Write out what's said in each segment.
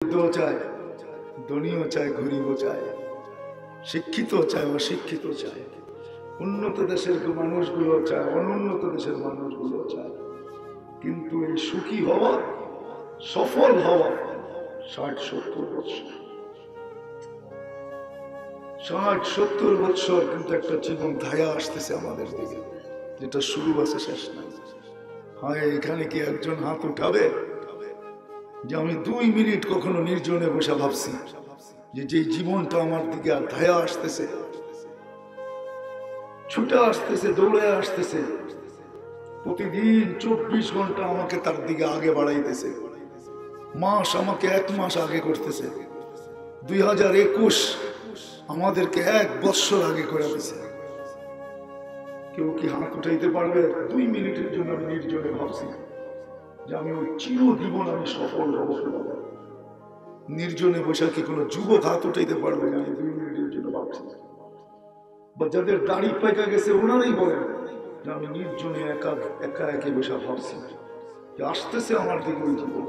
যুদ্ধও চায়, ধনীও চায়, গরিবও চায়, শিক্ষিত চায়, অশিক্ষিত চায়, উন্নত দেশের মানুষগুলো চায়, অনুন্নত দেশের মানুষগুলো চায়। কিন্তু এই সুখী হওয়া, সফল হওয়া ৬০-৭০ বছর, ৬০-৭০ বছর কিন্তু একটা জীবন ধায়া আসতেছে আমাদের দিকে, যেটা শুরু আছে শেষ নাই। হয় এখানে কি একজন হাত উঠাবে যে আমি ২ মিনিট কখনো নির্জনে বসে ভাবছি যে যে জীবনটা আমার দিকে আর ধায়া আসতেছে, ছুটে আসতেছে, দৌড়ে আসতেছে, প্রতিদিন ২৪ ঘন্টা আমাকে তার দিকে আগে বাড়াইতেছে, মাস আমাকে ১ মাস আগে করতেছে, ২০২১ আমাদেরকে ১ বৎসর আগে করে দিছে। কেউ কি হাত উঠাইতে পারবে? ২ মিনিটের জন্য আমি নির্জনে ভাবছি যে আমি ওই চিরজীবন আমি সফল হব। নির্জনে বসে কি কোনো যুবক হাত উঠাইতে পারবে? আমি ২ মিনিটের জন্য ভাবছি। বা যাদের দাড়ি পেকে গেছে ওনারাই বলেন যে আমি নির্জনে একা একে বসে ভাবছি যে আসতেছে আমার দিকে ওই জীবন,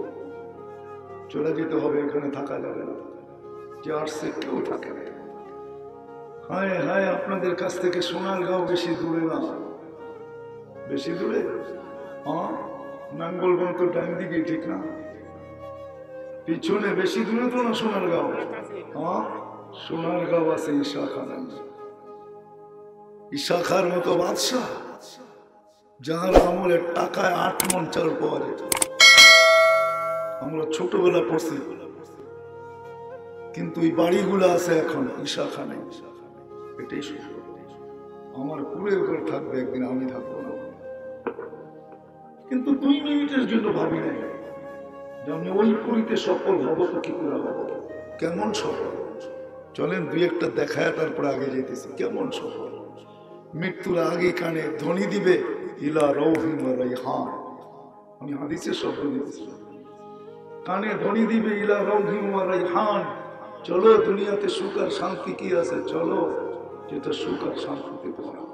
চলে যেতে হবে, এখানে থাকা যাবে না, যে আসছে কেউ থাকে না। হায় হায়, আপনাদের কাছ থেকে সোনারগাঁও বেশি দূরে না, বেশি দূরে? হ্যাঁ, নাঙ্গলগঞ্জ তো ডান দিকে, ঠিক না? পিছনে বেশি দূরে তো না সোনারগাঁও। হ্যাঁ, সোনারগাঁও আছে ঈশাখানা, ঈশাখার মতো বাদশাহ যার আমলে টাকায় ৮ মণ চাল পাওয়া যেত। আমরা ছোটবেলা পড়ছি, কিন্তু এই বাড়িগুলো আছে এখন ঈশাখানায়। এটাই সুযোগ। আমার কুড়ে ঘর থাকবে একদিন, আমি থাকবো না। কিন্তু ২ মিনিটের জন্য ভাবি নাই যে আমি ওই পুরীতে সফল হবো তো কি করে হবো, কেমন সফল। চলেন ২-১টা দেখায় তারপরে আগে যেতেছি। কেমন সফল? মৃত্যুর আগে কানে ধ্বনি দিবে ইলা রৌহিন ওয়া রাইহান। আমি হাদিসের শব্দ দিতেছি, কানে ধ্বনি দিবে ইলা রৌহিন ওয়া রাইহান। চলো, দুনিয়াতে সুখ আর শান্তি কি আছে, চলো যেটা সুখ আর শান্তিতে ভরা।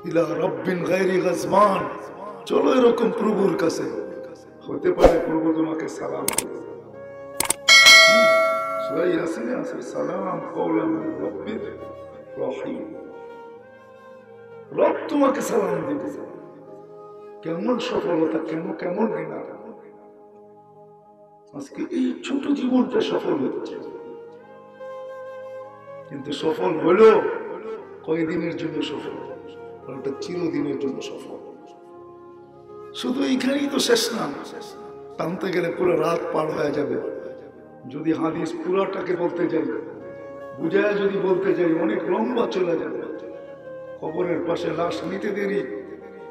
ইলা রব্বিন গায়রি গাজবান, চলো এরকম প্রভুর কাছে। হতে পারে প্রভু তোমাকে সালাম দেবে। সূরা ইয়াসিনে আছে সালাম কওলাম মির রাব্বির রহিম। রব তোমাকে সালাম দিবে। কেমন সফলতা, কেমন কিনা। আজকে এই ছোট জীবনটা সফল হচ্ছে, কিন্তু সফল হলো কয়দিনের জন্য সফল, ওটা চিরদিনের জন্য সফল। শুধু এইখানেই তো শেষ না, টানতে গেলে পুরো রাত পার হয়ে যাবে। যদি হাদিস পুরাটাকে বলতে যাই, বুঝায় যদি বলতে যাই, অনেক লম্বা চলে যাবে। কবরের পাশে লাশ নিতে দেরি,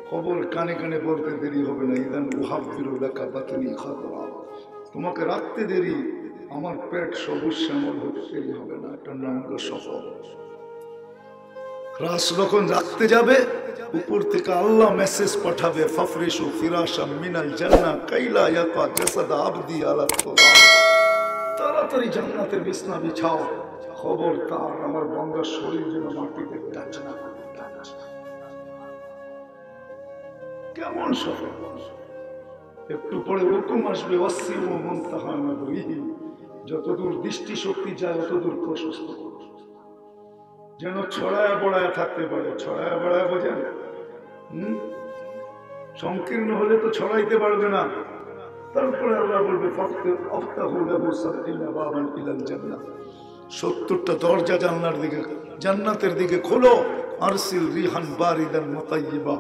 খবর কানে কানে বলতে দেরি হবে না। ইদান উহাব্বিরু লাকা বাতনি খাতরা, তোমাকে রাখতে দেরি, আমার পেট সবুজ শ্যামল হতে দেরি হবে না। এটার নাম হলো সফল। রাস যখন রাখতে যাবে, উপর থেকে আল্লাহ মেসেজ পাঠাবে ফাফরিশু ফিরাশাম মিনাল জান্নাহ কাইলা ইয়াকা জাসাদ আবদি আলা তুরা, তাড়াতাড়ি জান্নাতের বিছনা বিছাও, খবরদার আমার বান্দার শরীর যেন মাটিতে টাচ না করে। কেমন সফল। একটু পরে হুকুম আসবে ওয়াসিউ মুনতাহা নাবরিহি, যতদূর দৃষ্টি শক্তি যায় ততদূর প্রশস্ত করো, যেন ছড়ায় বড়ায় থাকতে পারে। ছড়ায় বড়ায় বোঝেন? সংকীর্ণ হলে তো ছড়াইতে পারবে না। তারপরে আল্লাহ বলবে ফাফতাহু লাহু সাবঈনা বাবান ইলাল জান্নাহ, ৭০টা দরজা জান্নাতের দিকে খোলো। আরসিল রিহান বারিদান মুতাইয়্যিবা,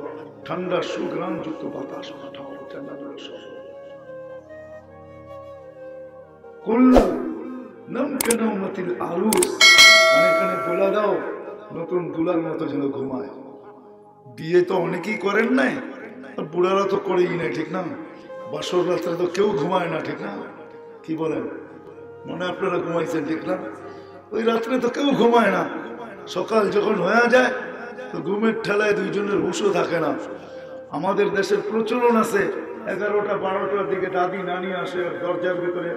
ঠান্ডা সুঘ্রাণযুক্ত বাতাস পাঠাও জান্নাতের শহরে। কুল নামকানামাতিল আরুস, এখানে বলা দাও নতুন দুলার মতো যেন ঘুমায়। বিয়ে তো অনেকেই করেন নাই, আর বুড়ারা তো করেই নাই, ঠিক না? বাসর রাত্রে তো কেউ ঘুমায় না, ঠিক না? কি বলেন? মনে আপনারা ঘুমাইছেন, ঠিক না? ওই রাত্রে তো কেউ ঘুমায় না। সকাল যখন হয়ে যায় তো ঘুমের ঠেলায় দুইজনের হুঁশও থাকে না। আমাদের দেশের প্রচলন আছে, 11টা 12টার দিকে দাদি নানি আসে, দরজার ভিতরে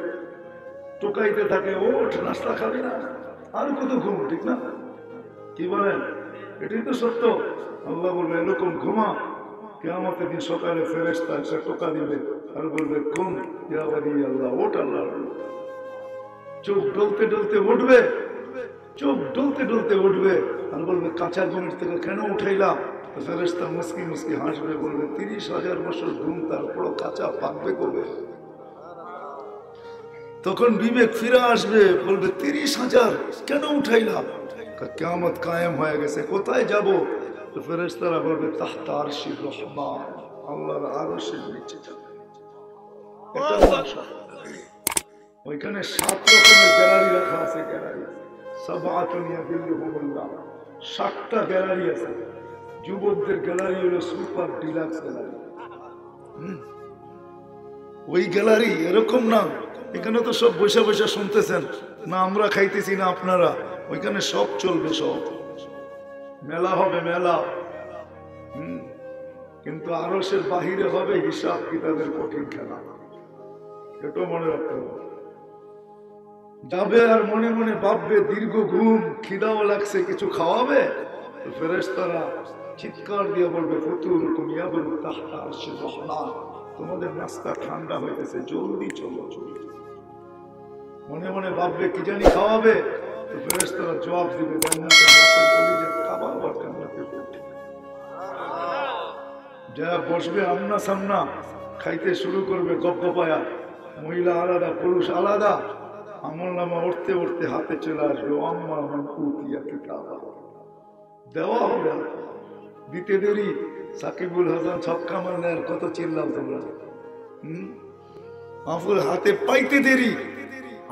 টোকাইতে থাকে, ওঠ নাস্তা খাবি না, আর কত ঘুম, ঠিক না? কি বলেন? এটাই তো সত্য। আল্লাহ বলবে এরকম ঘুমা, কিয়ামতের দিন সকালে ফেরেশতা এসে টোকা দিবে, আর বলবে কোন ইয়া ওয়ালি আল্লাহ, ওঠ আল্লাহর ওলি। চোখ ডলতে ডলতে উঠবে, চোখ ডলতে ডলতে উঠবে আর বলবে কাঁচা ঘুমের থেকে কেন উঠাইলাম? ফেরেশতা মুস্কি মুস্কি হাসবে, বলবে 30,000 বছর ঘুম, তারপরও কাঁচা পাকবে কবে? তখন বিবেক ফিরে আসবে, বলবে 30,000 কেন উঠাইলাম? কিয়ামত কায়েম হয়ে গেছে, কোথায় যাব? তো ফেরেশতারা বলবে তাহতা আরশির রহমান, আল্লাহর আরশের নিচে যাবে। ওইখানে 7 রকমের গ্যালারি রাখা আছে, গ্যালারি। সাবআতুন ইয়াযিল্লুহুমুল্লাহ, 7টা গ্যালারি আছে। যুবকদের গ্যালারি হলো সুপার ডিলাক্স গ্যালারি। ওই গ্যালারি এরকম না, এখানে তো সব বৈশা বৈশা শুনতেছেন না, আমরা খাইতেছি না আপনারা। ওইখানে সব চলবে, সব মেলা হবে, মেলা। কিন্তু আরশের বাহিরে হবে হিসাব কিতাবের কঠিন খেলা, এটা মনে রাখতে হবে। যাবে আর মনে মনে ভাববে দীর্ঘ ঘুম, খিদাও লাগছে, কিছু খাওয়াবে? তো ফেরেশতারা চিৎকার দিয়ে বলবে ফুতুরকুম ইয়াবরু তাহতা আরশির রহমান, তোমাদের নাস্তা ঠান্ডা হইতেছে, জলদি চলো চলো। মনে মনে ভাববে কি জানি খাওয়াবে? তো ফেরেশতারা জবাব দিবে জান্নাতের মাছের কলিজা খাবার, আবার জান্নাতের পেটে যা বসবে আমনা সামনা, খাইতে শুরু করবে গপগপায়া। মহিলা আলাদা, পুরুষ আলাদা। আমলনামা উঠতে উঠতে হাতে চলে আসবে আম্মা মান উতিয়া কিতাবা, দেওয়া হবে। দিতে দেরি, সাকিবুল হাসান ছক্কা মারলে আর কত চিল্লাও তোমরা। মাহফুল হাতে পাইতে দেরি,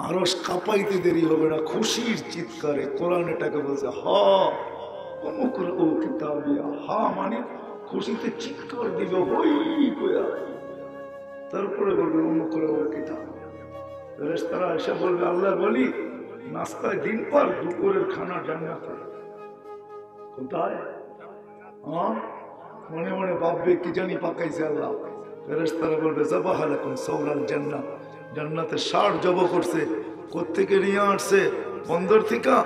আরশ কাঁপাইতে দেরি হবে না, খুশির চিৎকারে। কোরআন এটাকে বলছে হা অনুকরু কিতাবিয়া, হা মানে খুশিতে চিৎকার দিবে হই কইয়া, তারপরে বলবে অনুকরু কিতাব। ফেরেশতারা এসে বলবে আল্লাহর ওলি, নাস্তায় দিন পার, দুপুরের খানা জান্নাতে। কোথায়? মনে মনে ভাববে কি জানি পাকাইছে আল্লাহ। ফেরেশতারা বলবে যাবাহা লাকুম সাওরাল জান্নাত, জান্নাতে 60 জব করছে। কোত্থেকে নিয়ে আসছে? বন্দর থেকে?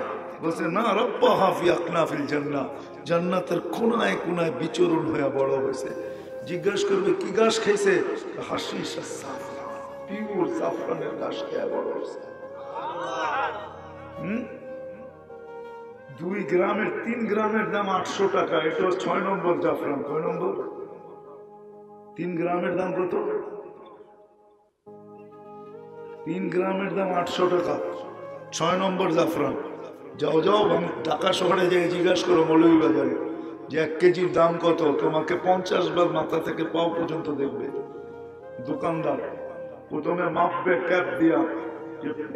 বলছে না, রাব্বাহা ফি আকনাফিল জান্নাহ, জান্নাতের কোনায় কোনায় বিচরণ হয়ে বড় হয়েছে। জিজ্ঞাসা করবে কি ঘাস খাইছে? হাশিশ সাফরান, পিওর সাফরানের ঘাস খেয়ে বড় হয়েছে। 2 গ্রামের 3 গ্রামের দাম 800 টাকা। এটা 6 নম্বর জাফরান। কয় নম্বর? 3 গ্রামের দাম কত? 3 গ্রামের দাম 800 টাকা, 6 নম্বর জাফরান। যাও যাও ঢাকা শহরে যেয়ে জিজ্ঞাসা করো মৌলভীবাজারে যে 1 কেজির দাম কত, তোমাকে 50 বার মাথা থেকে পাও পর্যন্ত দেখবে দোকানদার। প্রথমে মাপবে ট্যাপ দিয়া,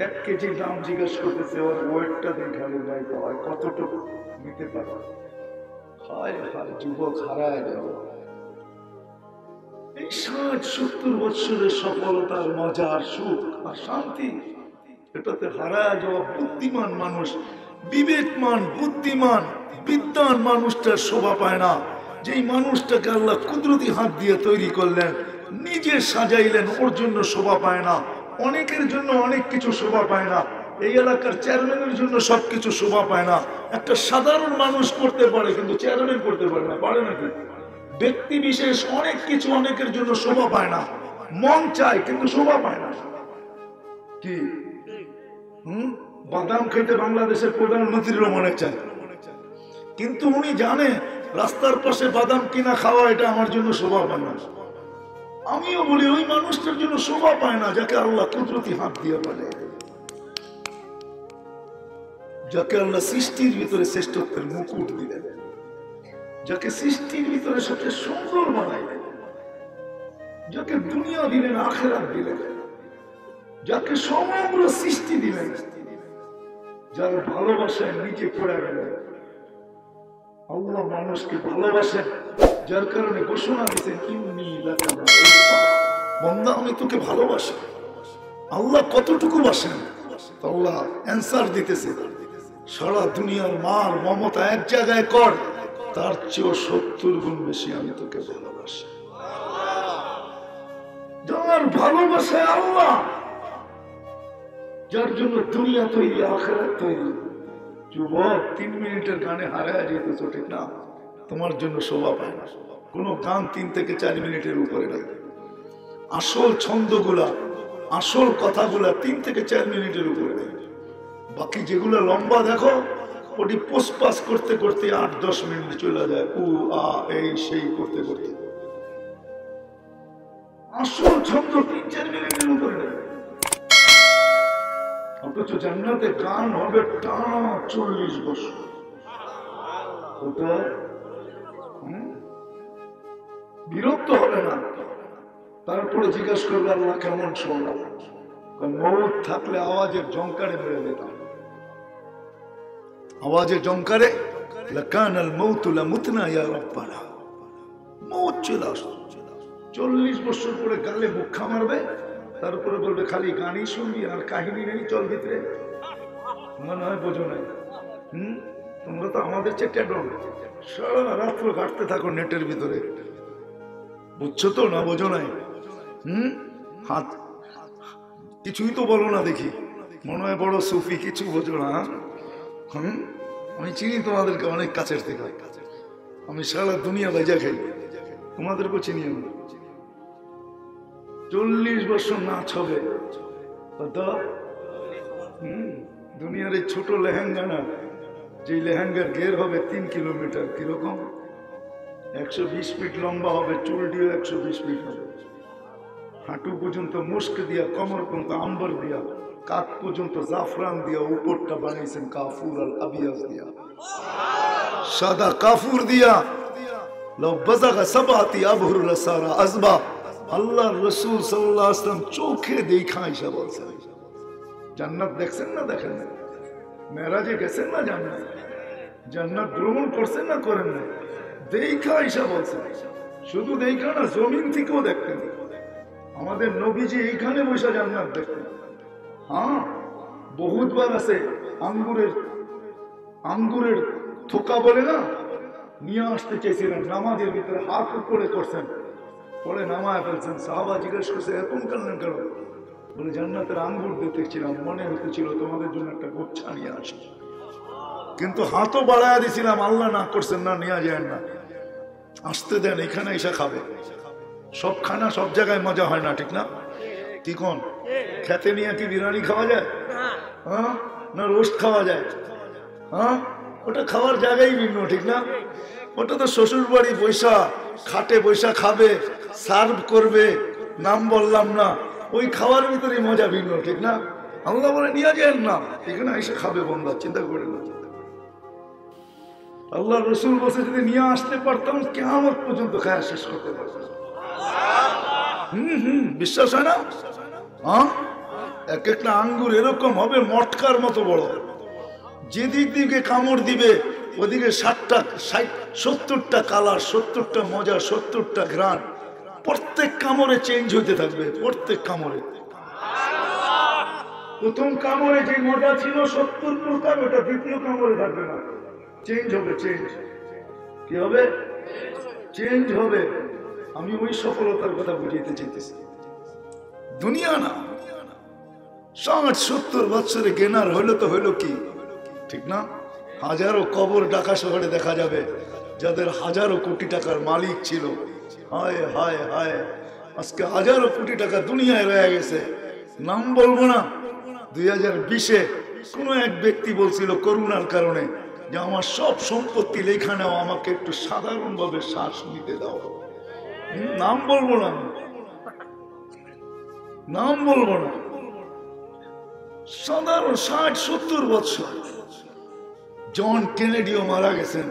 1 কেজির দাম জিজ্ঞাসা করতেছে, ওর ওয়েটটা দেখালে যাইতে হয় কতটুকু নিতে পারো। হায় হায় যুবক হারায় যাও। এই 60-70 বছরের সফলতার মজা আর সুখ আর শান্তি, এটাতে হারায় যাওয়া বুদ্ধিমান মানুষ, বিবেকমান বুদ্ধিমান বিদ্যান মানুষটার শোভা পায় না। যেই মানুষটাকে আল্লাহ কুদরতি হাত দিয়ে তৈরি করলেন, নিজে সাজাইলেন, ওর জন্য শোভা পায় না। অনেকের জন্য অনেক কিছু শোভা পায় না। এই এলাকার চেয়ারম্যানের জন্য সবকিছু শোভা পায় না। একটা সাধারণ মানুষ করতে পারে, কিন্তু চেয়ারম্যান করতে পারে না। পারে নাকি? ব্যক্তি বিশেষ অনেক কিছু অনেকের জন্য শোভা পায় না, মন চায় কিন্তু শোভা পায় না। কি বাদাম খেতে বাংলাদেশের প্রধানমন্ত্রীরও মনে চায়, কিন্তু উনি জানে রাস্তার পাশে বাদাম কিনা খাওয়া এটা আমার জন্য শোভা পায় না। আমিও বলি ওই মানুষটার জন্য শোভা পায় না যাকে আল্লাহ কুদরতি হাত দিয়ে বলে, যাকে আল্লাহ সৃষ্টির ভিতরে শ্রেষ্ঠত্বের মুকুট দিলেন, যাকে সৃষ্টির ভিতরে সবচেয়ে সুন্দর বানাইলেন, যাকে দুনিয়া দিলেন, আখিরাত দিলেন, যাকে সমগ্র সৃষ্টি দিলেন, যার ভালোবাসায় নিচে পড়ে গেলেন। আল্লাহ মানুষকে ভালোবাসেন, যার কারণে ঘোষণা দিয়েছেন ইন্নী লাকা মুহিব্বুন, বান্দা আমি তোকে ভালোবাসি। আল্লাহ কতটুকু বাসেন? আল্লাহ অ্যান্সার দিতেছে, সারা দুনিয়ার মার মমতা এক জায়গায় কর, তার চেয়েও 70 গুণ বেশি আমি তোকে ভালোবাসি। যার ভালোবাসায় আল্লাহ, যার জন্য দুনিয়া তৈরি, আখিরাত তৈরি। যুবক 3 মিনিটের গানে হারায় যেতেছ, ঠিক না? তোমার জন্য শোভা পায় না। কোন গান 3 থেকে 4 মিনিটের উপরে লাগে। আসল ছন্দগুলা, আসল কথাগুলা 3 থেকে 4 মিনিটের উপরে। বাকি যেগুলো লম্বা দেখো ওটি পোস্টপাস করতে করতে 8-10 মিনিট চলে যায়, উ আ এই সেই করতে করতে। আসল ছন্দ 3-4 মিনিটের উপরে। অথচ জান্নাতে গান হবে টানা 40 বছর। ওটা বিরক্ত হবে না। তারপরে জিজ্ঞাসা করবে আল্লাহ কেমন শোনা? মৌত থাকলে আওয়াজের জঙ্কারে মেরে দিতাম, আওয়াজের জঙ্কারে লাকানাল মাউতু লামুতনা ইয়া রাব্বানা। মৌত চলে আসতো। 40 বছর পরে গালে মুখা মারবে, তারপরে বলবে খালি গানই শুনবি আর কাহিনী নেই চল ভিতরে। মনে হয় বোঝো নাই? তোমরা তো আমাদের চেয়ে টেডন, সারা রাত্র কাটতে থাকো নেটের ভিতরে, বুঝছো তো না বোঝো নাই? হাত কিছুই তো বলো না দেখি, মনে হয় বড় সুফি, কিছু বোঝো না। আমি চিনি তোমাদেরকে অনেক কাছের থেকে, আমি সারা দুনিয়া বেজা খাই, তোমাদেরকেও চিনি আমি। 40 বছর নাচ হবে দুনিয়ার এই ছোট লেহেঙ্গা না, যে লেহেঙ্গার ঘের হবে 3 কিলোমিটার, কিরকম 120 ফিট লম্বা হবে, চুলটিও 120 ফিট হবে, হাঁটু পর্যন্ত মুস্ক দিয়া, কমর পর্যন্ত আম্বর দিয়া, কাক পর্যন্ত জাফরান দিয়া, উপরটা বানিয়েছেন কাফুর আল আবিয়াজ দিয়া, সাদা কাফুর দিয়া। আল্লাহ রসুল সাল্লাল্লাহু আলাইহি ওয়াসাল্লাম চোখে দেখা এসে বলছেন, জান্নাত দেখছেন না দেখেন না? মেরাজে গেছেন না জান্নাত? জান্নাত ভ্রমণ করছেন না করেন না? দেখা এসে বলছেন। শুধু দেখা না, জমিন থেকেও দেখতেন। আমাদের নবীজি এইখানে বসে জান্নাত দেখতেন। হ্যাঁ, বহুতবার আছে। আঙ্গুরের থোকা বলে না, নিয়ে আসতে চেয়েছিলেন, নামাজের ভিতরে হাত উপরে করছেন, পরে নামায় ফেলছেন। সাহাবা জিজ্ঞেস করছে এরকম করলেন কেন? বলে জান্নাতের আঙ্গুর দেখতেছিলাম, মনে হতেছিল তোমাদের জন্য একটা গোচ্ছা নিয়ে আসি, কিন্তু হাতও বাড়ায় দিছিলাম, আল্লাহ না করছেন না, নিয়ে যায় না, আসতে দেন, এখানে এসে খাবে। সব খানা সব জায়গায় মজা হয় না, ঠিক না? কি কোন খেতে নিয়ে কি বিরিয়ানি খাওয়া যায়? হ্যাঁ, না রোস্ট খাওয়া যায়? হ্যাঁ, ওটা খাওয়ার জায়গায় ভিন্ন, ঠিক না? ওটা তো শ্বশুর বাড়ি বৈশা, খাটে বৈশা খাবে, সার্ভ করবে, নাম বললাম না, ওই খাওয়ার ভিতরে মজা ভিন্ন, ঠিক না? আল্লাহ বলে নিয়ে যান না, এখানে এসে খাবে বন্ধা, চিন্তা করে না। আল্লাহ রসুল বসে যদি নিয়ে আসতে পারতাম, কিয়ামত পর্যন্ত খায়া শেষ করতে পারতাম। বিশ্বাস হয় না? হ্যাঁ, এক একটা আঙ্গুর এরকম হবে মটকার মতো বড়, যেদিক দিকে কামড় দিবে ওদিকে 70টা কালার, 70টা মজা, 70টা ঘ্রাণ, প্রত্যেক কামড়ে চেঞ্জ হইতে থাকবে। প্রত্যেক কামড়ে, প্রথম কামড়ে যে মজা ছিল 70 প্রকার, ওটা দ্বিতীয় কামড়ে থাকবে না, চেঞ্জ হবে। চেঞ্জ কি হবে? চেঞ্জ হবে। আমি ওই সফলতার কথা বুঝাইতে চাইতেছি। দুনিয়া না 60-70 বছরে গেনার হইলো তো হইলো কি, ঠিক না? হাজারো কবর ঢাকা শহরে দেখা যাবে, যাদের হাজারো কোটি টাকার মালিক ছিল। হায় হায় হায়, আজকে হাজারো কোটি টাকা দুনিয়ায় রয়ে গেছে। নাম বলবো না। 2020-এ কোনো এক ব্যক্তি বলছিল করোনার কারণে যে আমার সব সম্পত্তি লেখা নাও, আমাকে একটু সাধারণভাবে শ্বাস নিতে দাও। নাম বলবো না, নাম বলবো না। সাধারণ 60-70 বছর। জন কেনেডিও মারা গেছেন,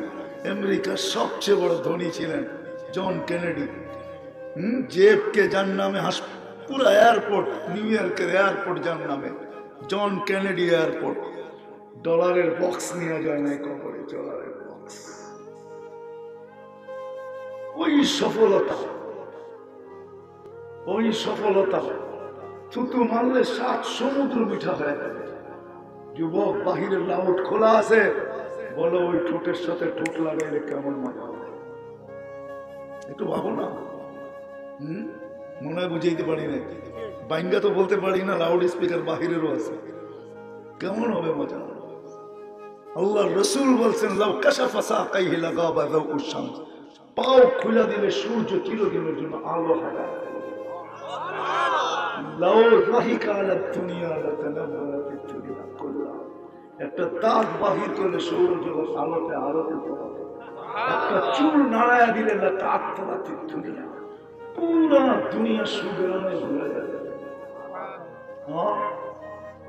আমেরিকার সবচেয়ে বড় ধনী ছিলেন জন কেনেডি। জেফকে যার নামে পুরো এয়ারপোর্ট, নিউ ইয়র্কের এয়ারপোর্ট যার নামে, জন কেনেডি এয়ারপোর্ট। ডলারের বক্স নিয়ে যায় নাই কবরে, ডলারের বক্স। ওই সফলতা, ওই সফলতা থুতু মারলে 7 সমুদ্র মিঠা হয়ে যাবে। যুবক, বাহিরের লাউট খোলা আছে, বলো ওই ঠোঁটের সাথে ঠোঁট লাগাইলে কেমন মজা হবে, একটু ভাবো না। মনে হয় বুঝাইতে পারি না, বাইঙ্গা তো বলতে পারি না, লাউড স্পিকার বাহিরেরও আছে, কেমন হবে মজা। আল্লাহ রসুল বলছেন লাউ কাশাফা সাকাইহি লাগাবা যাউ শামস, পাও খুলে দিলে সূর্য চিরদিনের জন্য আলো হারায়। লাউ রাহিকা আলা দুনিয়া লাতানাওয়ারাতিদ দুনিয়া কুল্লাহা, একটা দাগ বাহির করলে সৌরজগৎ আলোতে আলোতে পড়াবে, একটা চুল নাড়ায়া দিলে লাতাআত্তারাতিদ দুনিয়া, পুরা দুনিয়া সুবেরোনে ভরে যাবে।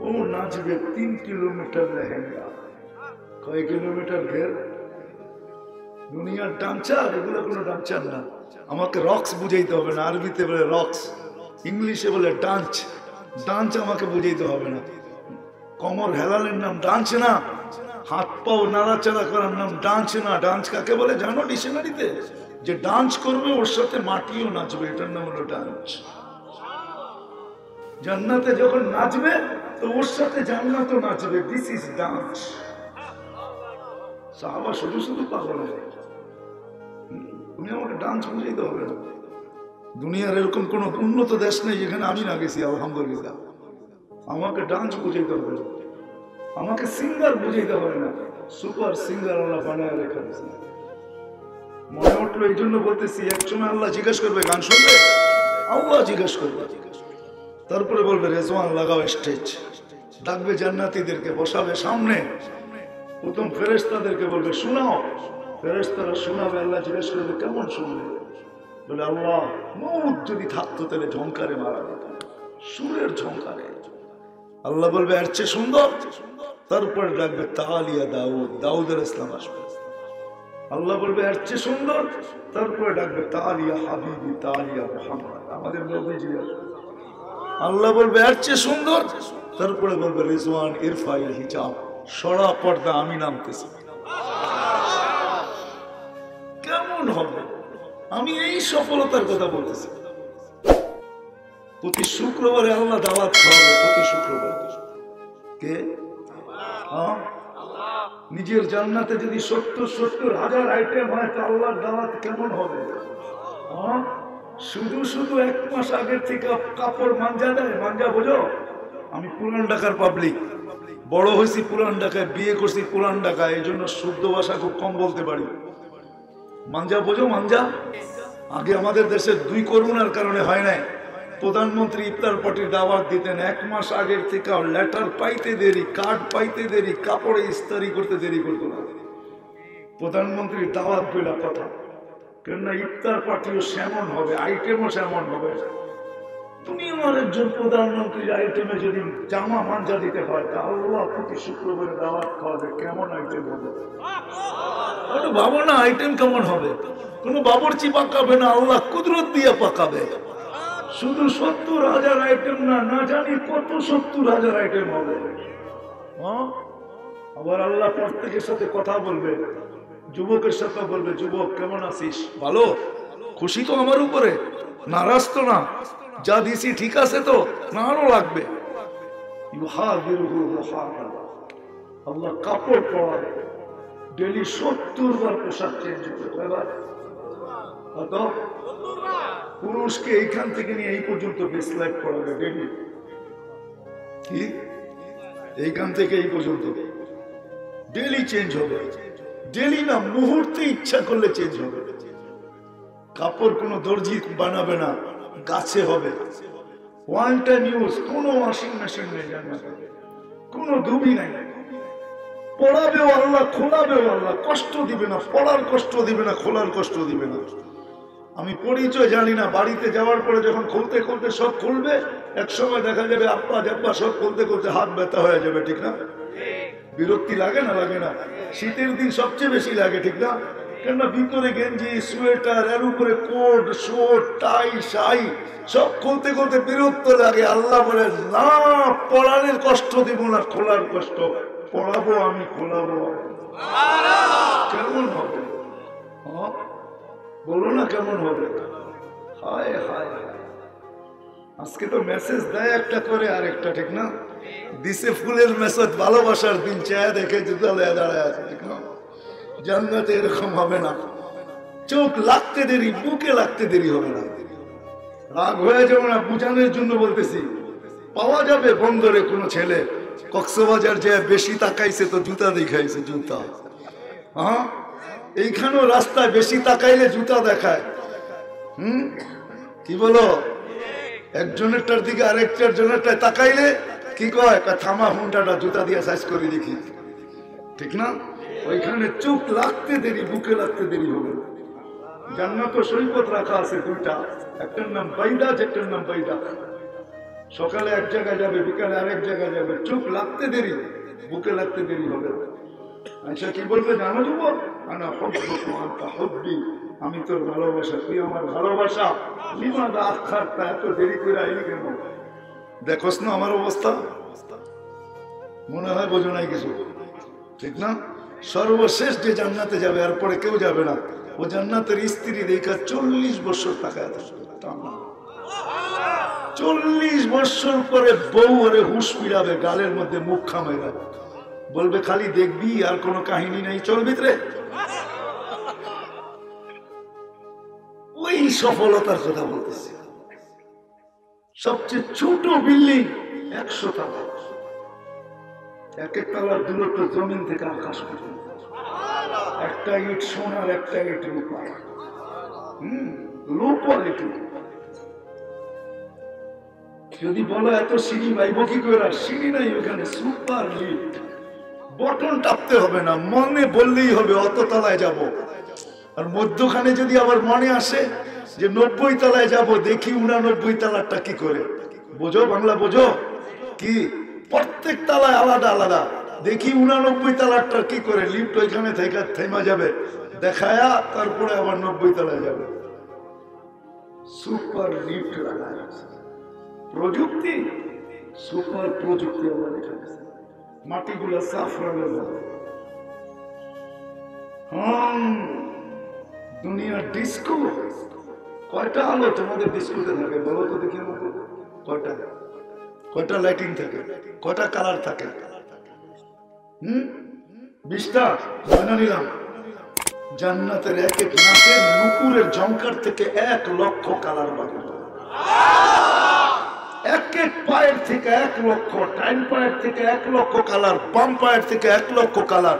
ও নাচবে 3 কিলোমিটার লেহেঙ্গা, কয় কিলোমিটার ঘের, দুনিয়ার ডান্সার, এগুলো কোনো ডান্সার না। আমাকে রক্স বুঝাইতে হবে না, আরবিতে বলে রক্স, ইংলিশে বলে ডান্স। ডান্স আমাকে বুঝাইতে হবে না। কমর হেলালের নাম ডান্স না, হাত পাও নাড়াচাড়া করার নাম ডান্স না। ডান্স কাকে বলে জানো ডিকশনারিতে? যে ডান্স করবে ওর সাথে মাটিও নাচবে, এটার নাম হলো ডান্স। জান্নাতে যখন নাচবে তো ওর সাথে জান্নাতও নাচবে, দিস ইজ ডান্স। সাহাবা শুধু শুধু পাগল হয়ে, তুমি আমাকে ডান্স বুঝাইতে হবে না। দুনিয়ার এরকম কোন উন্নত দেশ নেই যেখানে আমি না গেছি, আলহামদুলিল্লাহ। আমাকে ডান্স বুঝাইতে হবে না, আমাকে সিঙ্গার বুঝাইতে হবে না, সুপার সিঙ্গার আল্লাহ বানায় রেখা দিয়েছে। মনে উঠলো এই জন্য বলতেছি, একসময় আল্লাহ জিজ্ঞেস করবে গান শুনবে, আল্লাহ জিজ্ঞেস করবে, তারপরে বলবে রেজওয়ান লাগাও স্টেজ, ডাকবে জান্নাতীদেরকে বসাবে সামনে, প্রথম ফেরেশতাদেরকে বলবে শোনাও, ফেরেশতারা শোনাবে, আল্লাহ জিজ্ঞেস করবে কেমন শুনবে, বলে আল্লাহ মউত যদি থাকতো তাহলে ঝংকারে মারা যেত, সুরের ঝংকারে। আল্লাহ বলবে এর চেয়ে সুন্দর, তারপরে ডাকবে তালিয়া দাউদ, দাউদের ইসলাম আসবে। আল্লাহ বলবে এর চেয়ে সুন্দর, তারপরে ডাকবে তালিয়া হাবিবি, তালিয়া মুহাম্মদ, আমাদের নবীজি আসবে। আল্লাহ বলবে এর চেয়ে সুন্দর, তারপরে বলবে রিজওয়ান ইরফাইল হিজাব, সরা পর্দা, আমি নামতেছি। কেমন হবে? আমি এই সফলতার কথা বলতেছি। প্রতি শুক্রবারে আল্লাহ দাওয়াত খাওয়াবে, প্রতি শুক্রবার। কে? নিজের জান্নাতে যদি 70,000 আইটেম হয় তো আল্লাহর দাওয়াত কেমন হবে? শুধু শুধু 1 মাস আগের থেকে কাপড় মাঞ্জা দেয়। মাঞ্জা বোঝো? আমি পুরান ঢাকার পাবলিক, বড় হয়েছি পুরান ঢাকায়, বিয়ে করছি পুরান ঢাকায়, এই জন্য শুদ্ধ ভাষা খুব কম বলতে পারি। মাঞ্জা বোঝো? মাঞ্জা আগে আমাদের দেশে 2 করোনার কারণে হয় নাই, প্রধানমন্ত্রী ইফতার পার্টির দাওয়াত দিতেন 1 মাস আগের থেকে, লেটার পাইতে দেরি, কার্ড পাইতে দেরি, কাপড়ে ইস্তারি করতে দেরি করতো না। প্রধানমন্ত্রীর দাওয়াত বইলা কথা, কেননা ইফতার পার্টিও সেমন হবে, আইটেমও সেমন হবে। তুমি আমার একজন প্রধানমন্ত্রীর আইটেমে যদি জামা মাঞ্জা দিতে হয়, তা আল্লাহ প্রতি শুক্রবারে দাওয়াত খাওয়াবে, কেমন আইটেম হবে? ভাবো না আইটেম কেমন হবে। কোনো বাবুর্চি পাকাবে না, আল্লাহ কুদরত দিয়ে পাকাবে। শুধু 70,000 আইটেম না, না জানি কত 70,000 আইটেম হবে। আবার আল্লাহ প্রত্যেকের সাথে কথা বলবে, যুবকের সাথে বলবে, যুবক কেমন আছিস? ভালো? খুশি তো আমার উপরে? নারাজ তো না? যা দিছি ঠিক আছে তো? না আরো লাগবে? আল্লাহ কাপড় পরাবে, ডেলি 70 বার পোশাক চেঞ্জ করবে। পুরুষকে এইখান থেকে নিয়ে এই পর্যন্ত বিসলাইট পড়াবে ডেলি। কি? এইখান থেকে এই পর্যন্ত ডেলি চেঞ্জ হবে। ডেলি না, মুহূর্তে ইচ্ছা করলে চেঞ্জ হবে। কাপড় কোনো দর্জি বানাবে না, গাছে হবে। ওয়ান টাইম ইউজ, কোনো ওয়াশিং মেশিন নেই, কোনো ধুবি নাই। পড়াবেও আল্লাহ, খোলাবেও আল্লাহ, কষ্ট দিবে না, পড়ার কষ্ট দিবে না, খোলার কষ্ট দিবে না। আমি পরিচয় জানি না, বাড়িতে যাওয়ার পরে যখন খুলতে খুলতে সব খুলবে, এক সময় দেখা যাবে আব্বা জাব্বা সব খুলতে খুলতে হাত ব্যথা হয়ে যাবে, ঠিক না? বিরক্তি লাগে না? লাগে না? শীতের দিন সবচেয়ে বেশি লাগে, ঠিক না? কেননা ভিতরে গেঞ্জি, সোয়েটার, এর উপরে কোট, শোট, টাই, শাই সব খুলতে খুলতে বিরক্ত লাগে। আল্লাহ বলে না, পড়ানোর কষ্ট দিব না, খোলার কষ্ট। পড়াবো আমি, খোলাবো। কেমন হবে? বলো না কেমন হবে? হায় হায়, আজকে তো মেসেজ দেয় একটা করে আর একটা, ঠিক না? দিছে ফুলের মেসেজ, ভালোবাসার দিন, চেয়ে দেখে জুতা লয়ে দাঁড়ায় আছে, ঠিক না? জান্নাতে এরকম হবে না। চোখ লাগতে দেরি, বুকে লাগতে দেরি হবে না। রাগ হয়ে যাবে না, বুঝানোর জন্য বলতেছি। পাওয়া যাবে বন্দরে কোনো ছেলে কক্সবাজার যে বেশি তাকাইছে তো জুতা দেখাইছে, জুতা। এইখানেও রাস্তায় বেশি তাকাইলে জুতা দেখায়। কি বলো? একজনেরটার দিকে আরেকটার জনেরটায় তাকাইলে কি কয়, থামা হুন্ডাটা জুতা দিয়ে সাইজ করে দেখি, ঠিক না? ওইখানে চোখ লাগতে দেরি, বুকে লাগতে দেরি হবে। জান্নাত সৈকত রাখা আছে দুইটা, একটার নাম বাইদাজ, একটার নাম বাইদা। সকালে এক জায়গায় যাবে, বিকালে আরেক জায়গায় যাবে, চোখ লাগতে দেরি, বুকে লাগতে দেরি হবে। আচ্ছা কি বলবে জানো যুবক? আনা হুব্বুকা ওয়া আনতা হুব্বি, আমি তোর ভালোবাসা, তুই আমার ভালোবাসা। লিমাযা আখারতা, এত দেরি করে আইলি কেন? দেখোস না আমার অবস্থা? মনে হয় বোঝো নাই কিছু, ঠিক না? সর্বশেষ যে জান্নাতে যাবে, আর পরে কেউ যাবে না। ও জান্নাতের স্ত্রী দেখা 40 বছর তাকায় থাকবে। 40 বছর পরে বউ ওরে হুশ ফিরাবে, গালের মধ্যে মুখ খামাইবে, বলবে খালি দেখবি, আর কোনো কাহিনী নেই, চল ভিতরে। ওই সফলতার কথা বলতেছি। সবচেয়ে ছোট বিল্ডিং 100 তলা, এক এক তলার দূরত্ব জমিন থেকে আকাশ পর্যন্ত। একটা ইট সোনার, একটা ইট রূপার। Low quality. যদি বলো এত সিঁড়ি পাইব কি করে, সিঁড়ি নাই ওখানে, সুপার লিফট। বটন টাপতে হবে না, মনে বললেই হবে অত তলায় যাব। আর মধ্যখানে যদি আবার মনে আসে যে 90 তলায় যাব, দেখি 89 তলাটা কি করে। বোঝো বাংলা, বোঝো কি? প্রত্যেক তলায় আলাদা আলাদা, দেখি 89 তলাটা কি করে। লিফট ওইখানে থেকে থেমা যাবে, দেখায়া তারপরে আবার 90 তলায় যাবে। সুপার লিফট লাগায় প্রযুক্তি, সুপার প্রযুক্তি আবার এখানে। মাটিগুলা সাফরানের হবে। দুনিয়ার ডিস্কো। কয়টা আলো তোমাদের ডিস্কোতে থাকে বলো তো দেখি আমাকে? কয়টা? কয়টা লাইটিং থাকে? কয়টা কালার থাকে? 20টা। মনে নিলাম জান্নাতের এক এক নাকের নুপুরের ঝংকার থেকে 1 লক্ষ কালার বাজে। এক এক পায়ের থেকে 1 লক্ষ, ডাইন পায়ের থেকে 1 লক্ষ কালার, বাম পায়ের থেকে 1 লক্ষ কালার।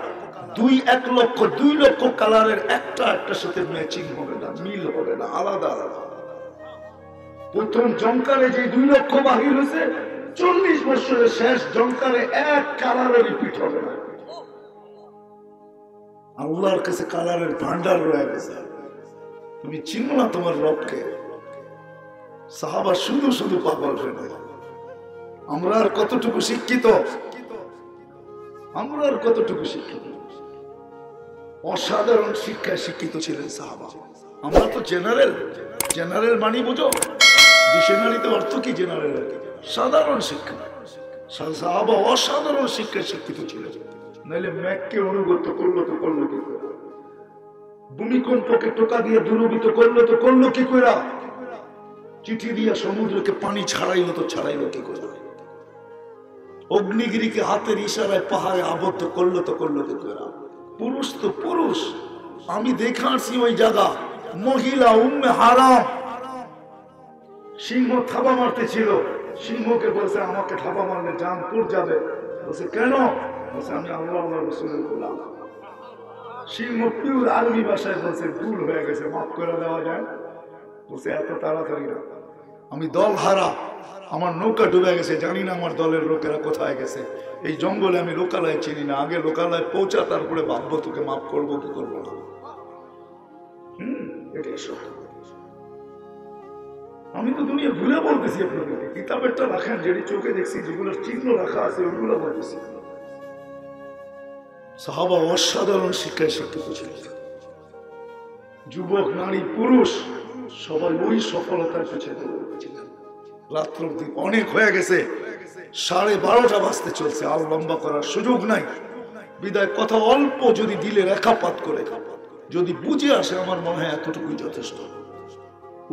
1 লক্ষ 2 লক্ষ কালারের একটা একটার সাথে ম্যাচিং হবে না, মিল হবে না, আলাদা আলাদা। প্রথম জংকারে যে 2 লক্ষ বাহির হয়েছে, 40 বছরের শেষ জংকারে 1 কালারে রিপিট হবে না। আল্লাহর কাছে কালারের ভান্ডার রয়ে গেছে। তুমি চিনো না তোমার রবকে। সাহাবা শুধু শুধু পাগল হয়ে গেল। আমরা আর কতটুকু শিক্ষিত? আমরা আর কতটুকু শিক্ষিত? অসাধারণ শিক্ষায় শিক্ষিত ছিলেন সাহাবা। আমরা তো জেনারেল। জেনারেল মানি বুঝো? ডিকশনারিতে অর্থ কি জেনারেল? সাধারণ শিক্ষা। সাহাবা অসাধারণ শিক্ষায় শিক্ষিত ছিলেন। নাইলে ম্যাককে অনুগত করলো তো করলো কি করে? ভূমিকম্পকে টোকা দিয়ে দূরীভূত করলো তো করলো কি করে? চিঠি দিয়ে সমুদ্রকে পানি ছাড়াইলো তো ছাড়াইলো কি করে? অগ্নিগিরিকে হাতের ইশারায় পাহাড়ে আবদ্ধ করলো তো করলো কি করে? পুরুষ তো পুরুষ। আমি দেখে আসছি ওই জায়গা, মহিলা উম্মে হারাম। সিংহ থাবা মারতে ছিল, সিংহকে বলছে আমাকে থাবা মারলে জান পুর যাবে। বলছে কেন? বলছে আমি আল্লাহ রাসূলের গোলাম। সিংহ পিওর আরবি ভাষায় বলছে ভুল হয়ে গেছে, মাফ করে দেওয়া যায়? বলছে এত তাড়াতাড়ি না, আমি দল হারা, আমার নৌকা ডুবে গেছে, জানি না আমার দলের লোকেরা কোথায় গেছে। এই জঙ্গলে আমি লোকালয় চিনি না, আগে লোকালয় পৌঁছা তারপরে ভাববো তোকে মাফ করবো কি করবো না। এটাই সত্য। আমি তো দুনিয়া ভুলে বলতেছি আপনাদেরকে, কিতাবেরটা রাখেন, যেটি চোখে দেখছি, যেগুলোর চিহ্ন রাখা আছে ওইগুলো বলতেছি। সাহাবা অসাধারণ শিক্ষায় শিক্ষিত ছিলেন। যুবক, নারী, পুরুষ সবাই ওই সফলতার পেছনে দৌড়েছিলেন। রাত্র দিন অনেক হয়ে গেছে, 12:30 বাজতে চলছে। আর লম্বা করার সুযোগ নাই, বিদায় কথা অল্প যদি দিলে রেখাপাত করে যদি বুঝে আসে, আমার মনে হয় এতটুকুই যথেষ্ট।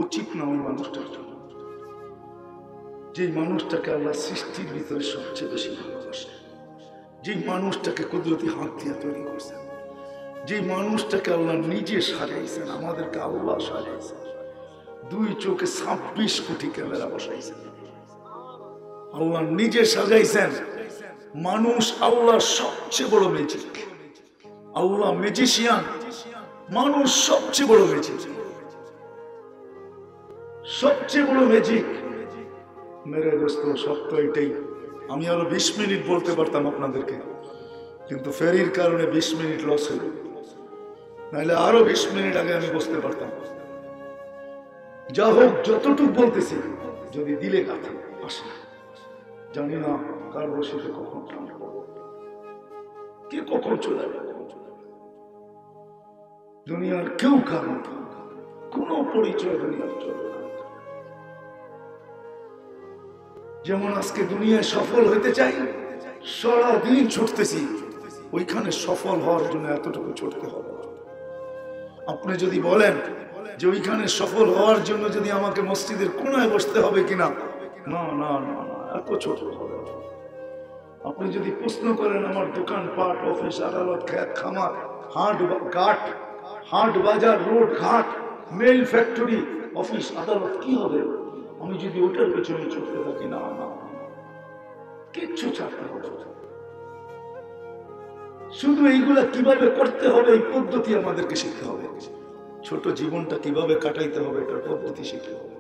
উচিত না ওই মানুষটার জন্য, যে মানুষটাকে আল্লাহ সৃষ্টির ভিতরে সবচেয়ে বেশি ভালোবাসে, যে মানুষটাকে কুদরতি হাত দিয়ে তৈরি করছেন, যে মানুষটাকে আল্লাহ নিজে সাজাইছেন, আমাদেরকে আল্লাহ সাজাইছেন, 2 চোখে 26 কোটি ক্যামেরা বসাইছেন, আল্লাহ নিজে সাজাইছেন। মানুষ আল্লাহর সবচেয়ে বড় ম্যাজিক। আল্লাহ ম্যাজিশিয়ান, মানুষ সবচেয়ে বড় ম্যাজিক। সবচেয়ে বড় ম্যাজিক মেরে দোস্ত সত্য এটাই। আমি আরো 20 মিনিট বলতে পারতাম আপনাদেরকে, কিন্তু ফেরির কারণে 20 মিনিট লস হল, নাহলে আরো 20 মিনিট আগে আমি বসতে পারতাম। যা হোক, যতটুকু বলতেছি যদি দিলে কাছে আসে, জানি না কার রশিতে কখন কে কখন চলে যাবে। দুনিয়ার কেউ কারণ কোন পরিচয় দুনিয়ার চলবে না। যেমন আজকে দুনিয়ায় সফল হইতে চাই, সারাদিন ছুটতেছি, ওইখানে সফল হওয়ার জন্য এতটুকু ছুটতে হবে। আপনি যদি বলেন যে ওইখানে সফল হওয়ার জন্য যদি আমাকে মসজিদের কোনায় বসতে হবে কিনা, না না না না, এত ছোট হবে। আপনি যদি প্রশ্ন করেন আমার দোকান পাট, অফিস, আদালত, খেত খামার, হাট বাজার, রোড ঘাট, মেল ফ্যাক্টরি, অফিস আদালত কি হবে আমি যদি ওটার পেছনে ছুটতে থাকি, না না কিচ্ছু ছাড়তে হবে। শুধু এইগুলা কিভাবে করতে হবে এই পদ্ধতি আমাদেরকে শিখতে হবে। ছোট জীবনটা কিভাবে কাটাইতে হবে এটার পদ্ধতি শিখতে হবে।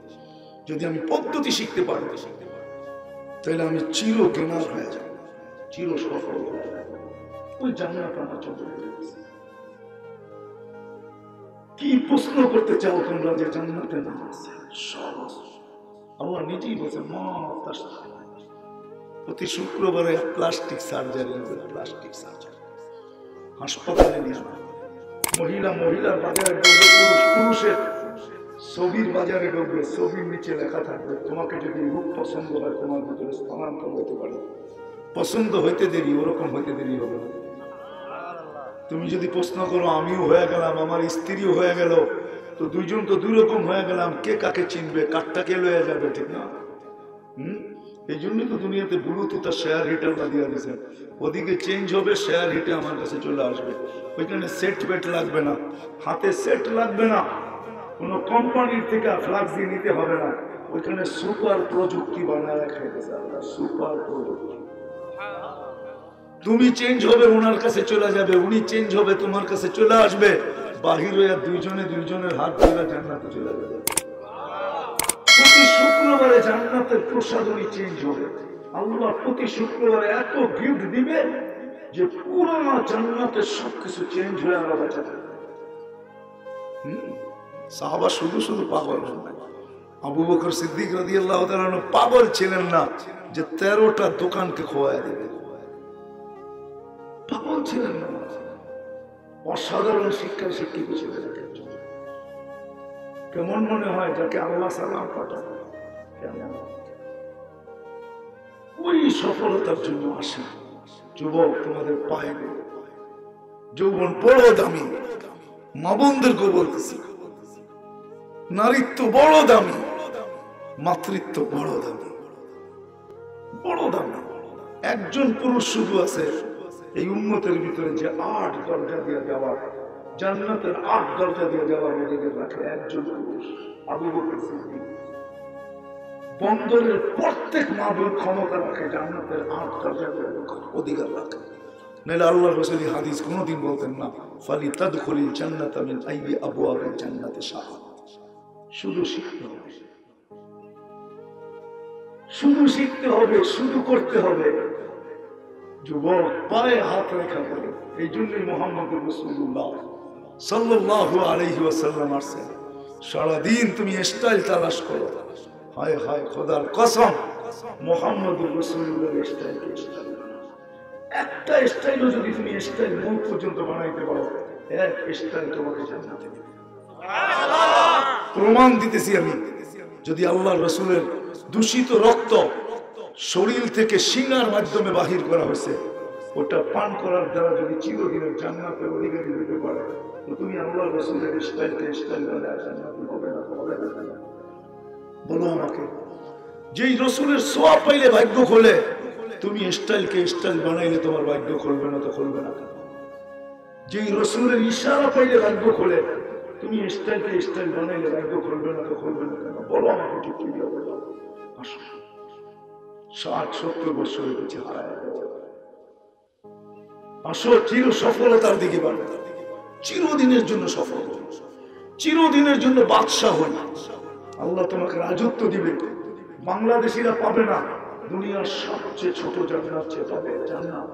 যদি আমি পদ্ধতি শিখতে পারি তাহলে আমি চির জ্ঞান হয়ে যাব, চির সফল হয়ে যাব। ওই জান্নাত আমার চলে গেছে। কি প্রশ্ন করতে চাও তোমরা যে জান্নাতে না আছে? সহজ। আল্লাহ নিজেই বলছে মা প্রতি শুক্রবারে প্লাস্টিক সার্জারি হবে, প্লাস্টিক সার্জারি হাসপাতালে নিয়ে না। মহিলার বাজারে ঢুকবে, পুরুষের ছবির বাজারে ঢুকবে, ছবির নিচে লেখা থাকবে তোমাকে যদি রূপ পছন্দ হয় তোমার ভিতরে স্থানান্তর হতে পারে। পছন্দ হইতে দেরি, ওরকম হইতে দেরি হবে না। তুমি যদি প্রশ্ন করো আমিও হয়ে গেলাম, আমার স্ত্রীও হয়ে গেল, তো দুইজন তো দুই রকম হয়ে গেলাম, কে কাকে চিনবে, কারটা কে লয়ে যাবে, ঠিক না? এই জন্যই তো দুনিয়াতে ব্লুটুথ আর শেয়ার হিটার দিয়ে দিয়েছেন। ওদিকে চেঞ্জ হবে, শেয়ার হিটে আমার কাছে চলে আসবে। ওইখানে সেট বেট লাগবে না, হাতে সেট লাগবে না, কোনো কোম্পানির থেকে ফ্লাক্স দিয়ে নিতে হবে না। ওইখানে সুপার প্রযুক্তি বানায় রাখা গেছে, সুপার প্রযুক্তি। তুমি চেঞ্জ হবে, ওনার কাছে চলে যাবে, উনি চেঞ্জ হবে, তোমার কাছে চলে আসবে। বাহির হয়ে দুইজনের হাত ধরে জান্নাতে চলে যাবে। প্রতি শুক্রবারে জান্নাতের প্রসাদনী চেঞ্জ হবে। আল্লাহ প্রতি শুক্রবারে এত গিফট দিবে যে পুরো জান্নাতের সবকিছু চেঞ্জ হয়ে আলাদা যাবে। সাহাবা শুধু পাগল না, আবু বকর সিদ্দিক রাদিয়াল্লাহু তাআলা পাগল ছিলেন না যে 13টা দোকানকে খোয়ায় দেবে, পাগল ছিলেন না। অসাধারণ শিক্ষায় শিক্ষিত ছিলেন। কেমন মনে হয় যাকে আল্লাহ সালাম পাঠান, ওই সফলতার জন্য আসে। যুবক, তোমাদের পায়ে যৌবন বড় দামি, মা বোনদেরকে বলতেছি, নারীত্ব বড় দামি, মাতৃত্ব বড় দামি, বড় দামি। একজন পুরুষ শুধু আছে এই উম্মতের ভিতরে যে 8 দরজা দিয়ে যাওয়ার, জান্নাতের 8 দরজা দিয়ে যাওয়ার অধিকার রাখে একজন পুরুষ, আবু বকর সিদ্দিক। বন্দরের প্রত্যেক মাদুর ক্ষমতা রাখে, জান্নাতের 8 দরজা দিয়ে অধিকার রাখে। নাহলে আল্লাহর রাসূল হাদিস কোনোদিন বলতেন না ফালি তাদখুলিল জান্নাতা মিন আইয়ি আবওয়াবিল জান্নাতি শাআ। শুধু শিখতে হবে, শুধু শিখতে হবে, শুধু করতে হবে। যুবক, পায়ে হাত রেখা বলে। এই জন্যই মুহাম্মদ রাসূলুল্লাহ সাল্লাল্লাহু আলাইহি ওয়াসাল্লাম আসছেন। সারাদিন তুমি স্টাইল তালাশ করো, হায় হায় খোদার কসম, মুহাম্মদ রাসূলুল্লাহর স্টাইল একটা স্টাইলও যদি তুমি স্টাইল মন পর্যন্ত বানাইতে পারো, এক স্টাইল তোমাকে জান্নাতে দিবে। প্রমাণ দিতেছি আমি। যদি আল্লাহর রাসূলের দূষিত রক্ত শরীর থেকে সিনার মাধ্যমে বাহির করা হয়েছে, ওটা পান করার দ্বারা যদি চিরদিনের জান্নাতের অধিকারী হতে পারে, তো তুমি আল্লাহর রাসূলের স্টাইলকে স্টাইল বানায় জান্নাতে হবে না? হবে না? বলো আমাকে। যেই রাসূলের ছোঁয়া পাইলে ভাগ্য খোলে, তুমি স্টাইলকে স্টাইল বানাইলে তোমার ভাগ্য খুলবে না? তো খুলবে না কেন? যেই রাসূলের ইশারা পাইলে ভাগ্য খোলে, তুমি স্টাইলকে স্টাইল বানাইলে ভাগ্য খুলবে না? তো খুলবে না কেন? বলো আমাকে ঠিক কি হবে? আসো, 60-70 বছরের পিছে হারায় গেছে। আসো, চির সফলতার দিকে বাড়ো, চিরদিনের জন্য সফল, চিরদিনের জন্য বাদশাহ হই। আল্লাহ তোমাকে রাজত্ব দিবে, বাংলাদেশিরা পাবে না। দুনিয়ার সবচেয়ে ছোট জান্নাত যে পাবে, জান্নাত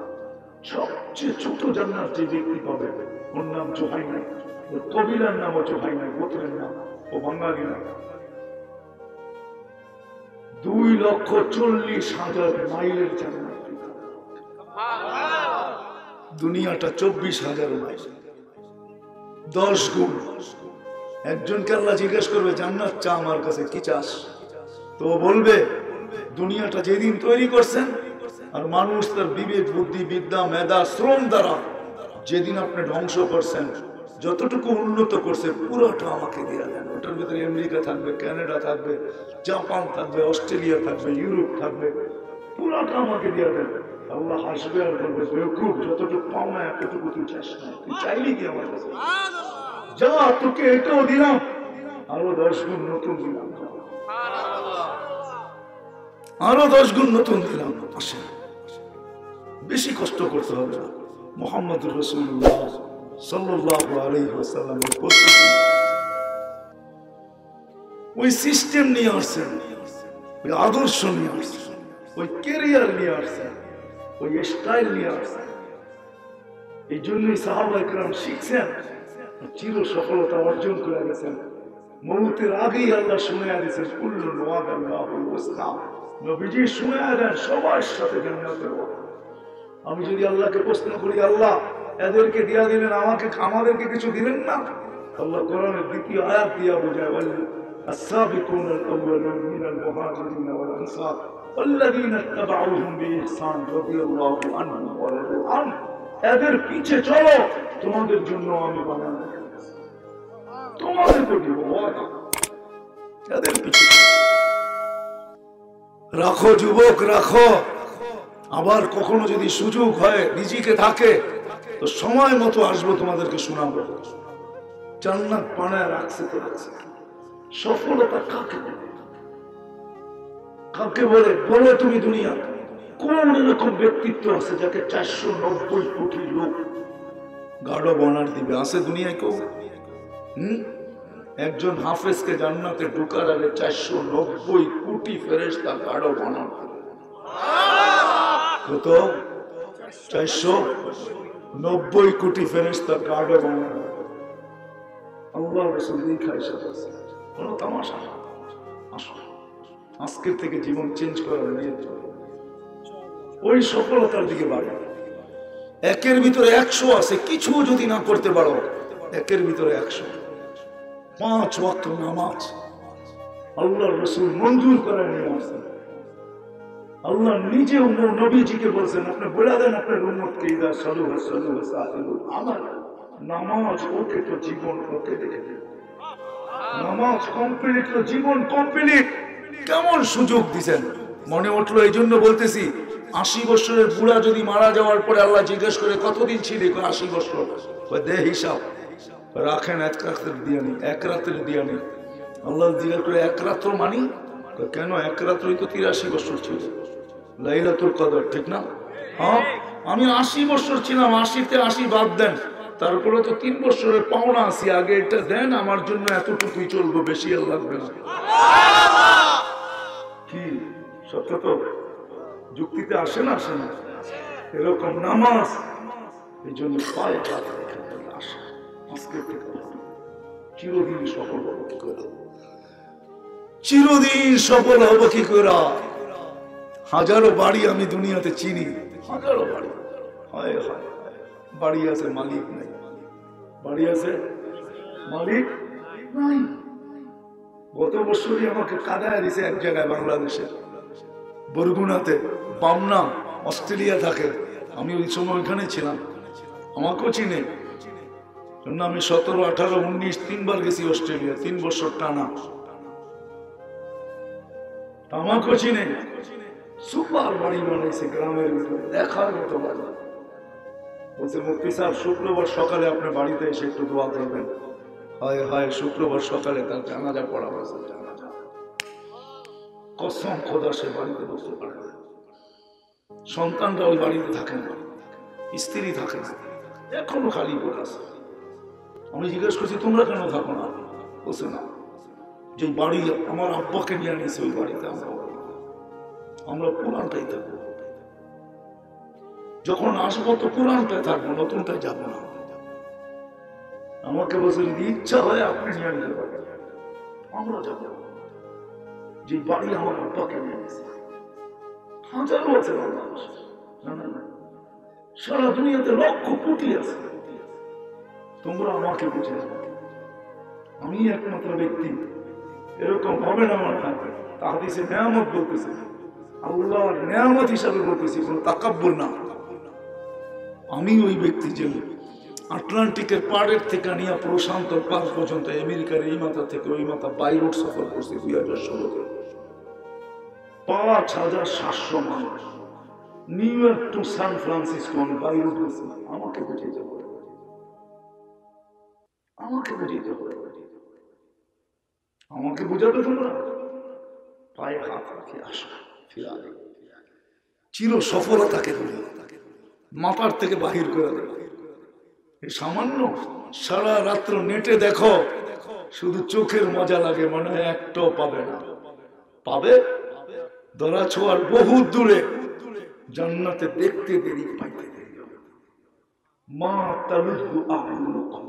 সবচেয়ে ছোট জান্নাত যে ব্যক্তি পাবে, ওর নাম জোহাইনা। ওর কবিলার নামও জোহাইনা, গোত্রের নাম। ও বাঙালি না। 2,40,000 মাইলের জান্নাত। দুনিয়াটা 24,000 মাইল, 10 গুণ। একজনকে আল্লাহ জিজ্ঞেস করবে জান্নাত চা আমার কাছে, কি চাস? তো বলবে দুনিয়াটা যেদিন তৈরি করছেন আর মানুষ তার বিবেক, বুদ্ধি, বিদ্যা, মেধা, শ্রম দ্বারা যেদিন আপনি ধ্বংস করছেন, যতটুকু উন্নত করছে পুরোটা আমাকে দিয়ে দেন। ওটার ভিতরে আমেরিকা থাকবে, কানাডা থাকবে, জাপান থাকবে, অস্ট্রেলিয়া থাকবে, ইউরোপ থাকবে, পুরোটা আমাকে দিয়ে দেন। আল্লাহ হাসবে আর বলবে বেকুব, যতটুকু পাও না এতটুকু তুই চাস না, তুই চাইলি কি আমার কাছে? যা, তোকে এটাও দিলাম, আরো 10 গুণ নতুন দিলাম, আরো 10 গুণ নতুন দিলাম। আসেন, বেশি কষ্ট করতে হবে না। মুহাম্মদুর রাসূলুল্লাহ সাল্লাল্লাহু আলাইহি ওয়াসাল্লামের ওই সিস্টেম নিয়ে আসছেন, ওই আদর্শ নিয়ে আসছেন, ওই ক্যারিয়ার নিয়ে আসছেন, ওই স্টাইল নিয়ে আসছেন। এই জন্যই সাহাবায়ে কেরাম শিখছেন, চির সফলতা অর্জন করে গেছেন। মৌতের আগেই আল্লাহ শুনায়া দিয়েছেন কুল্লু ওয়াদাল্লাহুল হুসনা। নবীজি শুনায়া দেন সবার সাথে জান্নাতের ওয়াদা। আমি যদি আল্লাহকে প্রশ্ন করি, আল্লাহ এদেরকে দিয়া দিলেন, আমাদেরকে কিছু দিলেন না? আল্লাহ কোরআনের দ্বিতীয় আয়াত দিয়া বোঝায়, السابقون الأولون من المهاجرين والأنصار والذين اتبعوهم بإحسان رضي الله عنهم ورضوا عنه। এদের পিছে চলো, তোমাদের জন্য আমি বানানো, তোমাদেরকে দিব ওয়াদা। এদের পিছে রাখো যুবক, রাখো। আবার কখনো যদি সুযোগ হয়, রিজিকে থাকে, তো সময় মতো আসবো, তোমাদেরকে শোনাবো। জান্নাত বানায় রাখছে তো রাখছে। সফলতা কাকে বলে? কাকে বলে? বলে তুমি দুনিয়া কোন এরকম ব্যক্তিত্ব আছে যাকে 490 কোটি লোক গাঢ় বনার দিবে? আছে দুনিয়ায় কেউ? একজন হাফেজকে জান্নাতে ঢোকার আগে 490 কোটি ফেরেশতা গাঢ় বনার দিবে। কত? 490 কোটি ফেরেশতা গাঢ় বনার দিবে। আল্লাহ রাসূল দেখায় সাথে কোনো তামাশা না। আসো, আজকের থেকে জীবন চেঞ্জ করার নিয়ত ওই সফলতার দিকে বাড়ে। একের ভিতরে 100 আছে, কিছু যদি না করতে পারো, একের ভিতরে 100। 5 ওয়াক্ত নামাজ আল্লাহর রাসূল মঞ্জুর করে নিয়ে আসেন। আল্লাহ নিজে নবীজিকে বলছেন, আপনি বলে দেন আপনার উম্মতকে, ইদা সালুহা সালুহা সাহিবুল আমাল। নামাজ ওকে তো জীবন ওকে দেখে দেবে। নামাজ কমপ্লিট তো জীবন কমপ্লিট। কেমন সুযোগ দিচ্ছেন মনে উঠলো, এই জন্য বলতেছি। 80 বছরের বুড়া যদি মারা যাওয়ার পরে আল্লাহ জিজ্ঞেস করে কতদিন ছিলি? 80 বছর। দে হিসাব রাখেন, এক রাতের দিয়া নেই, এক রাতের দিয়া নেই। আল্লাহ জিজ্ঞেস করে এক রাত্র মানি? কেন? এক রাত্রই তো 83 বছর ছিল, লাইলাতুল কদর, ঠিক না? হ্যাঁ, আমি 80 বছর ছিলাম, 80-তে 80 বাদ দেন, তারপরে তো 3 বছরের পাওনা আছি, আগে এটা দেন, আমার জন্য এতটুকুই চলবো, বেশি আর লাগবে না। কি সত্য তো? যুক্তিতে আসে না? আসে না? এরকম নামাজ এই জন্য পায়ে হাত রেখে আসে। আজকে চিরদিন সফল হবো কি করে? চিরদিন সফল হবো কি করে? হাজারো বাড়ি আমি দুনিয়াতে চিনি, হাজারো বাড়ি। হয় হয়, বাড়ি আছে মালিক নাই, বাড়ি আছে মালিক নাই। গত বছরই আমাকে কাদায় দিছে এক জায়গায়, বাংলাদেশে বরগুনাতে। বামনা অস্ট্রেলিয়া থাকে, আমি ওই সময় ওইখানে ছিলাম, আমাকেও চিনে। জন্য আমি 17, 18, 19 3বার গেছি অস্ট্রেলিয়া, 3 বছর টানা। আমাকেও চিনে। সুপার বাড়ি বানাইছে গ্রামের ভিতরে, দেখার মতো বাড়ি। বলছে মুফতি সাহেব, শুক্রবার সকালে আপনি বাড়িতে এসে একটু দোয়া করবেন। হয় হয়, শুক্রবার সকালে তার জানাজা পড়া হয়েছে। কসম খোদা, সে বাড়িতে বসতে পারে না। সন্তানরা ওই বাড়িতে থাকে না, স্ত্রী থাকে না, এখনো খালি পড়ে আছে। আমি জিজ্ঞেস করছি তোমরা কেন থাকো না? বলছে না, যে বাড়ি আমার আব্বাকে নিয়ে নিয়েছে, ওই বাড়িতে আমরা আমরা পুরানটাই থাকবো। যখন আসবো তো পুরানটাই থাকবো, নতুনটাই যাবো না। আমাকে বলছে যদি ইচ্ছা হয় আপনি নিয়ে নিতে পারেন, আমরা যাবো। যে বাড়ি আমার আব্বাকে নিয়ে গেছে, হাজারো আছে মানুষ, সারা দুনিয়াতে লক্ষ কোটি আছে। তোমরা আমাকে বুঝে যাবে, আমি একমাত্র ব্যক্তি, এরকম হবে না। আমার হাদিসে নেয়ামত বলতেছে, আল্লাহর নেয়ামত হিসাবে বলতেছি, কোনো তাকাব্বুর না। আমি ওই ব্যক্তি যে আটলান্টিকের পাড়ের থেকে নিয়ে প্রশান্ত পার পর্যন্ত আমেরিকার এই মাথা থেকে ওই মাথা বাই রোড সফর করছি 2016-তে। 5,700 মানুষ, New York to San Francisco by road গেছি। আমাকে বুঝিয়ে যাবো, আমাকে বুঝিয়ে যাবো, আমাকে বুঝাবে তোমরা। পায়ে হাত রাখে আসো, ফিরে চির সফলতাকে মাথার থেকে বাহির করে দেবে। সামান্য সারা রাত্র নেটে দেখো, শুধু চোখের মজা লাগে, মনে হয় একটাও পাবে না। পাবে ধরা ছোঁয়ার বহু দূরে, জান্নাতে দেখতে দেরি, পাইতে দেরি। মা তালুহু আ'ইনুকুম।